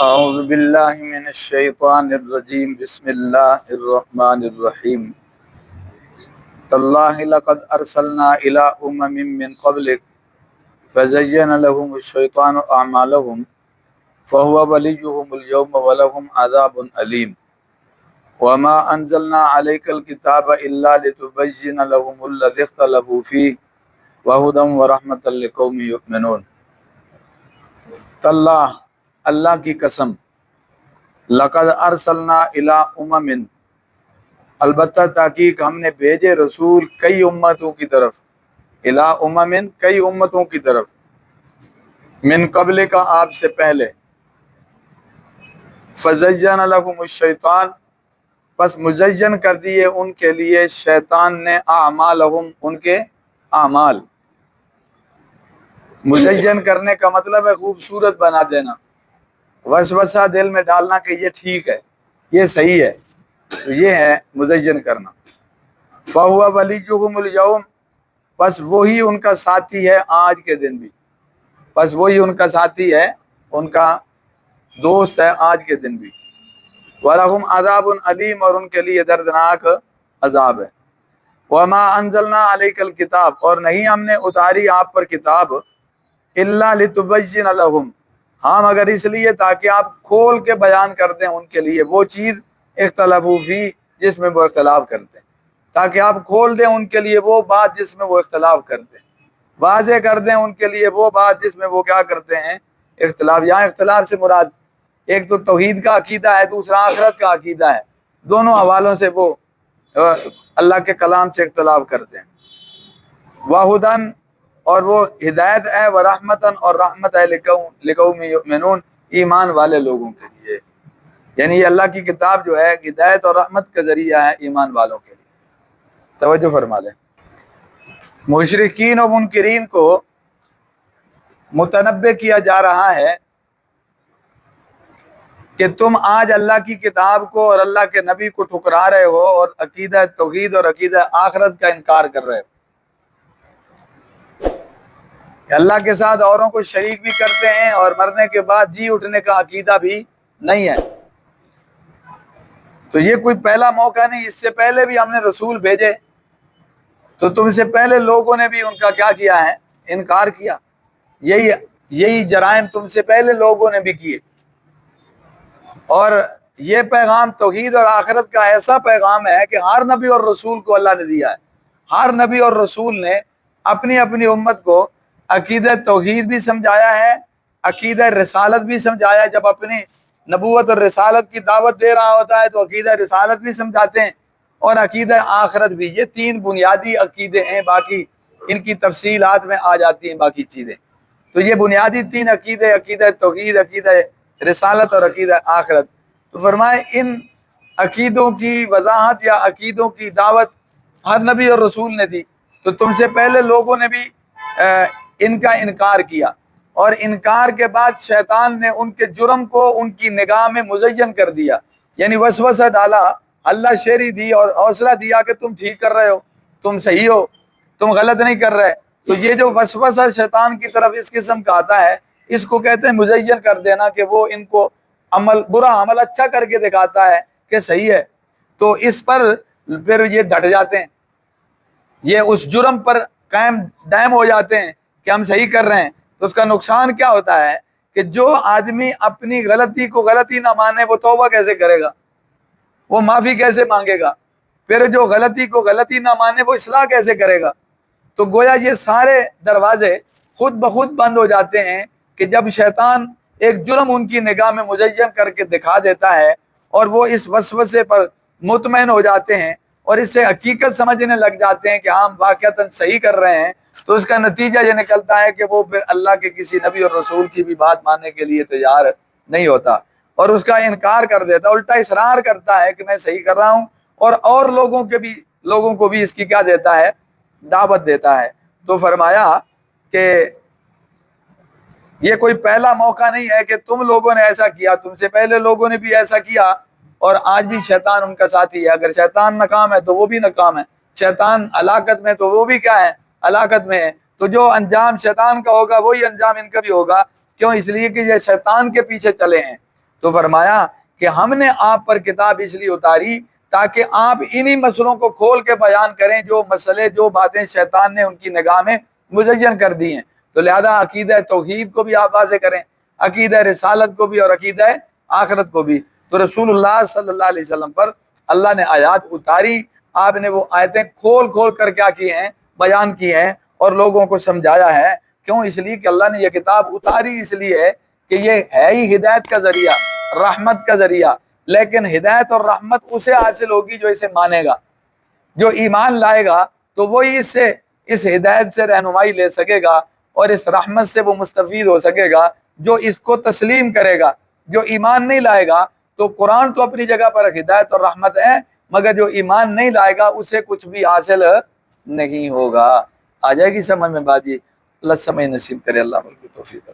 اعوذ باللہ من الشیطان الرجیم بسم اللہ الرحمن الرحیم تاللہ لقد ارسلنا الی امم من قبلک فزین لهم الشیطان اعمالهم فهو ولیہم اليوم ولهم عذاب علیم وما انزلنا علیک الکتاب الا لتبین لهم الذی اختلفوا فیہ وہدی ورحمۃ لقوم یؤمنون۔ تاللہ اللہ کی قسم، لقد ارسلنا الی امم، البتہ تحقیق ہم نے بھیجے رسول کئی امتوں کی طرف، الی امم کئی امتوں کی طرف، من قبل کا آپ سے پہلے، فزین لهم الشیطان پس مزین کر دیے ان کے لیے شیطان نے اعمالہم ان کے اعمال۔ مزین کرنے کا مطلب ہے خوبصورت بنا دینا، وسوسہ دل میں ڈالنا کہ یہ ٹھیک ہے، یہ صحیح ہے، تو یہ ہے مزین کرنا۔ فَهُوَ وَلِيُّهُمُ الْيَوْمَ پس وہی ان کا ساتھی ہے آج کے دن بھی، پس وہی ان کا ساتھی ہے، ان کا دوست ہے آج کے دن بھی۔ وَلَهُمْ عَذَابٌ عَلِيمٌ اور ان کے لیے دردناک عذاب ہے۔ وَمَا أَنزَلْنَا عَلَيْكَ الْكِتَابَ اور نہیں ہم نے اتاری آپ پر کتاب، إِلَّا لِتُبَيِّنَ لَهُمْ ہاں مگر اس لیے تاکہ آپ کھول کے بیان کر دیں ان کے لیے وہ چیز اختلافو فی جس میں وہ اختلاف کرتے ہیں، تاکہ آپ کھول دیں ان کے لیے وہ بات جس میں وہ اختلاف کرتے ہیں، واضح کر دیں ان کے لیے وہ بات جس میں وہ کیا کرتے ہیں، اختلاف۔ یہاں اختلاف سے مراد ایک تو توحید کا عقیدہ ہے، دوسرا آخرت کا عقیدہ ہے، دونوں حوالوں سے وہ اللہ کے کلام سے اختلاف کرتے ہیں۔ وَہُدًى اور وہ ہدایت ہے، ورحمتاً اور رحمت ہے، لقوم یؤمنون ایمان والے لوگوں کے لیے، یعنی یہ اللہ کی کتاب جو ہے ہدایت اور رحمت کا ذریعہ ہے ایمان والوں کے لیے۔ توجہ فرما لیں، مشرکین و منکرین کو متنبہ کیا جا رہا ہے کہ تم آج اللہ کی کتاب کو اور اللہ کے نبی کو ٹھکرا رہے ہو اور عقیدہ توحید اور عقیدہ آخرت کا انکار کر رہے ہو، کہ اللہ کے ساتھ اوروں کو شریک بھی کرتے ہیں اور مرنے کے بعد جی اٹھنے کا عقیدہ بھی نہیں ہے۔ تو یہ کوئی پہلا موقع نہیں، اس سے پہلے بھی ہم نے رسول بھیجے، تو تم سے پہلے لوگوں نے بھی ان کا کیا کیا ہے، انکار کیا، یہی جرائم تم سے پہلے لوگوں نے بھی کیے۔ اور یہ پیغام توحید اور آخرت کا ایسا پیغام ہے کہ ہر نبی اور رسول کو اللہ نے دیا ہے، ہر نبی اور رسول نے اپنی اپنی امت کو عقیدہ توحید بھی سمجھایا ہے، عقیدہ رسالت بھی سمجھایا، جب اپنی نبوت اور رسالت کی دعوت دے رہا ہوتا ہے تو عقیدہ رسالت بھی سمجھاتے ہیں اور عقیدہ آخرت بھی۔ یہ تین بنیادی عقیدے ہیں، باقی ان کی تفصیلات میں آ جاتی ہیں باقی چیزیں۔ تو یہ بنیادی تین عقیدے، عقیدہ توحید، عقیدہ رسالت اور عقیدہ آخرت۔ تو فرمائے ان عقیدوں کی وضاحت یا عقیدوں کی دعوت ہر نبی اور رسول نے دی، تو تم سے پہلے لوگوں نے بھی ان کا انکار کیا، اور انکار کے بعد شیطان نے ان کے جرم کو ان کی نگاہ میں مزین کر دیا، یعنی وسوسہ ڈالا، اللہ شیری دی اور حوصلہ دیا کہ تم ٹھیک کر رہے ہو، تم صحیح ہو، تم غلط نہیں کر رہے۔ تو یہ جو وسوسہ شیطان کی طرف اس قسم کا آتا ہے، اس کو کہتے ہیں مزین کر دینا، کہ وہ ان کو برا عمل اچھا کر کے دکھاتا ہے کہ صحیح ہے، تو اس پر پھر یہ ڈٹ جاتے ہیں، یہ اس جرم پر قائم دائم ہو جاتے ہیں کہ ہم صحیح کر رہے ہیں۔ تو اس کا نقصان کیا ہوتا ہے کہ جو آدمی اپنی غلطی کو غلطی نہ مانے وہ توبہ کیسے کرے گا، وہ معافی کیسے مانگے گا، پھر جو غلطی کو غلطی نہ مانے وہ اصلاح کیسے کرے گا۔ تو گویا یہ سارے دروازے خود بخود بند ہو جاتے ہیں کہ جب شیطان ایک جرم ان کی نگاہ میں مزین کر کے دکھا دیتا ہے اور وہ اس وسوسے پر مطمئن ہو جاتے ہیں اور اس سے حقیقت سمجھنے لگ جاتے ہیں کہ ہم واقعتاً صحیح کر رہے ہیں، تو اس کا نتیجہ یہ نکلتا ہے کہ وہ پھر اللہ کے کسی نبی اور رسول کی بھی بات ماننے کے لیے تیار نہیں ہوتا اور اس کا انکار کر دیتا، الٹا اصرار کرتا ہے کہ میں صحیح کر رہا ہوں، اور لوگوں کو بھی اس کی کیا دیتا ہے، دعوت دیتا ہے۔ تو فرمایا کہ یہ کوئی پہلا موقع نہیں ہے کہ تم لوگوں نے ایسا کیا، تم سے پہلے لوگوں نے بھی ایسا کیا اور آج بھی شیطان ان کا ساتھی ہے۔ اگر شیطان ناکام ہے تو وہ بھی ناکام ہے، شیطان ہلاکت میں تو وہ بھی کیا ہے، ہلاکت میں ہے۔ تو جو انجام شیطان کا ہوگا وہی انجام ان کا بھی ہوگا، کیوں؟ اس لیے کہ یہ شیطان کے پیچھے چلے ہیں۔ تو فرمایا کہ ہم نے آپ پر کتاب اس لیے اتاری تاکہ آپ انہی مسئلوں کو کھول کے بیان کریں، جو مسئلے جو باتیں شیطان نے ان کی نگاہ میں مزین کر دی ہیں۔ تو لہذا عقیدہ توحید کو بھی آپ واضح کریں، عقیدہ رسالت کو بھی اور عقیدہ آخرت کو بھی۔ تو رسول اللہ صلی اللہ علیہ وسلم پر اللہ نے آیات اتاری، آپ نے وہ آیتیں کھول کھول کر کیا کی ہیں، بیان کی ہیں اور لوگوں کو سمجھایا ہے۔ کیوں؟ اس لیے کہ اللہ نے یہ کتاب اتاری اس لیے ہے کہ یہ ہے ہی ہدایت کا ذریعہ، رحمت کا ذریعہ، لیکن ہدایت اور رحمت اسے حاصل ہوگی جو اسے مانے گا، جو ایمان لائے گا تو وہی اس ہدایت سے رہنمائی لے سکے گا اور اس رحمت سے وہ مستفید ہو سکے گا جو اس کو تسلیم کرے گا۔ جو ایمان نہیں لائے گا تو قرآن تو اپنی جگہ پر ہدایت اور رحمت ہے، مگر جو ایمان نہیں لائے گا اسے کچھ بھی حاصل نہیں ہوگا۔ آ جائے گی سمجھ میں بات؟ یہ اللہ سمجھ نصیب کرے، اللہ ملک توفیق۔